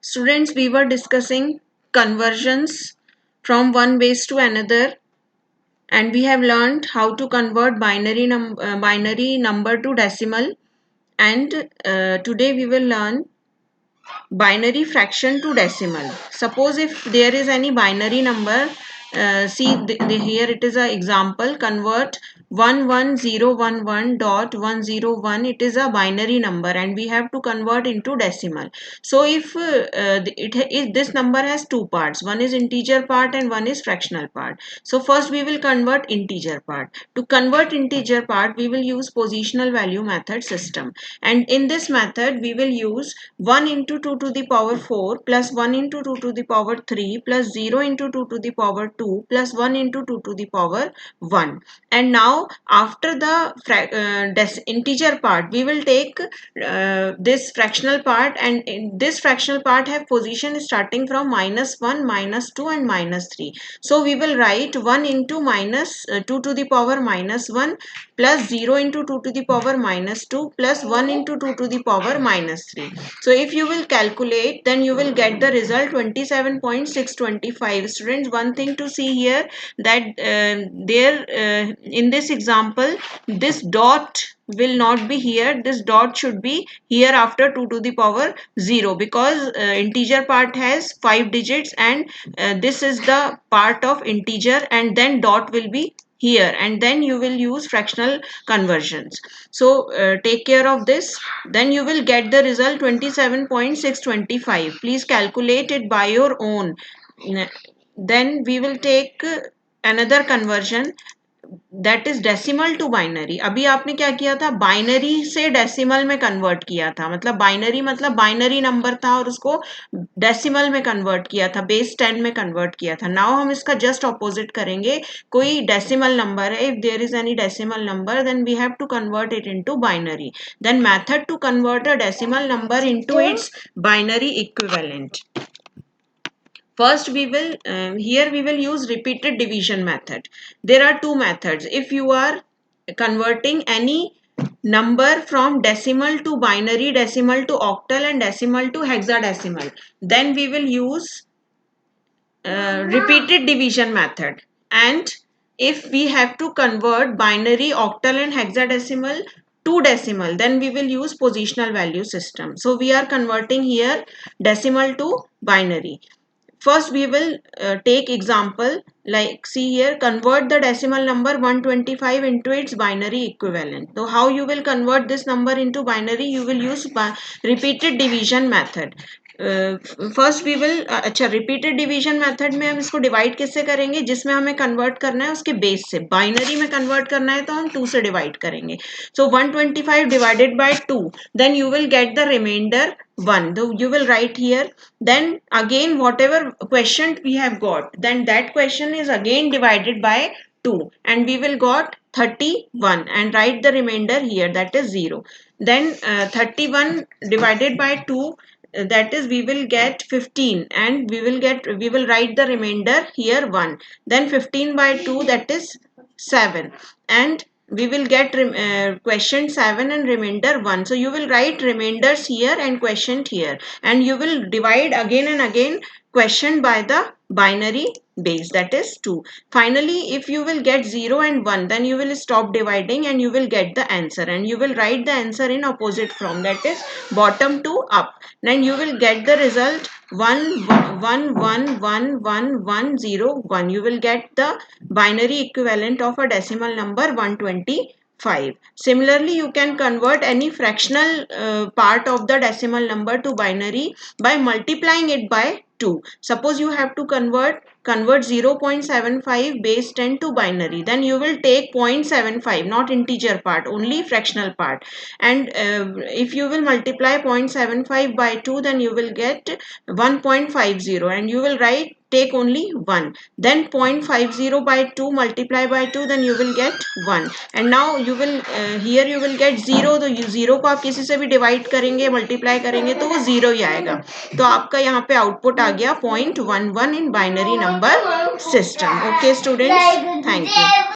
Students, we were discussing conversions from one base to another, and we have learned how to convert binary number to decimal. And today we will learn binary fraction to decimal. Suppose if there is any binary number, here it is an example. Convert 11011.101. It is a binary number and we have to convert into decimal. So if this number has two parts, one is integer part and one is fractional part. So first we will convert integer part. To convert integer part, we will use positional value method system, and in this method we will use 1 into 2 to the power 4 plus 1 into 2 to the power 3 plus 0 into 2 to the power 2 plus 1 into 2 to the power 1. And now after the integer part, we will take this fractional part, and in this fractional part have position starting from -1, -2 and -3. So we will write 1 into 2 to the power -1 plus 0 into 2 to the power -2 plus 1 into 2 to the power -3. So if you will calculate, then you will get the result 27.625. Students, one thing to see here, that in this example, this dot will not be here. This dot should be here after 2 to the power 0, because integer part has 5 digits, and this is the part of integer, and then dot will be here, and then you will use fractional conversions. So take care of this, then you will get the result 27.625. Please calculate it by your own. Then we will take another conversion, that is decimal to binary. अभी आपने क्या किया था, binary से decimal में convert किया था. मतलब बाइनरी मतलब बाइनरी नंबर था और उसको डेसिमल में कन्वर्ट किया था, बेस 10 में कन्वर्ट किया था. नाउ हम इसका जस्ट ऑपोजिट करेंगे. कोई डेसिमल नंबर है, if there is any decimal number, then we have to convert it into binary. Then method to convert a decimal number into its binary equivalent. First we will here we will use repeated division method. There are two methods. If you are converting any number from decimal to binary, decimal to octal and decimal to hexadecimal, then we will use repeated division method. And if we have to convert binary, octal and hexadecimal to decimal, then we will use positional value system. So we are converting here decimal to binary. First we will take example, like see here, convert the decimal number 125 into its binary equivalent. So how you will convert this number into binary? You will use repeated division method. First we will, अच्छा, repeated division method में हम इसको divide किससे करेंगे, जिसमें हमें convert करना है उसके बेस से. बाइनरी में कन्वर्ट करना है तो हम 2 से डिवाइड करेंगे. सो 125 divided by 2, then you will get the remainder 1. So you will write here, then again whatever question we have got, then that question is again divided by 2, and we will got 31, and write the remainder here, that is 0. Then 31 divided by 2, that is we will get 15, and we will write the remainder here 1. Then 15 by 2, that is 7, and we will get question 7 and remainder 1. So you will write remainders here and quotient here, and you will divide again and again question by the binary base, that is 2. Finally, if you will get 0 and 1, then you will stop dividing and you will get the answer, and you will write the answer in opposite form, that is bottom to up. Then you will get the result 1 You will get the binary equivalent of a decimal number 125. Similarly, you can convert any fractional part of the decimal number to binary by multiplying it by 2. Suppose you have to convert 0.75 base 10 to binary, then you will take 0.75, not integer part, only fractional part. And if you will multiply 0.75 by 2, then you will get 1.50, and you will write take only 1. Then 0.50 by 2 multiply by 2, then you will get 1. And now you will here you will get 0. तो 0 को आप किसी से भी divide करेंगे, multiply करेंगे तो वो 0 ही आएगा. तो आपका यहाँ पे आउटपुट आ गया 0.11 in binary number system. Okay students, thank you.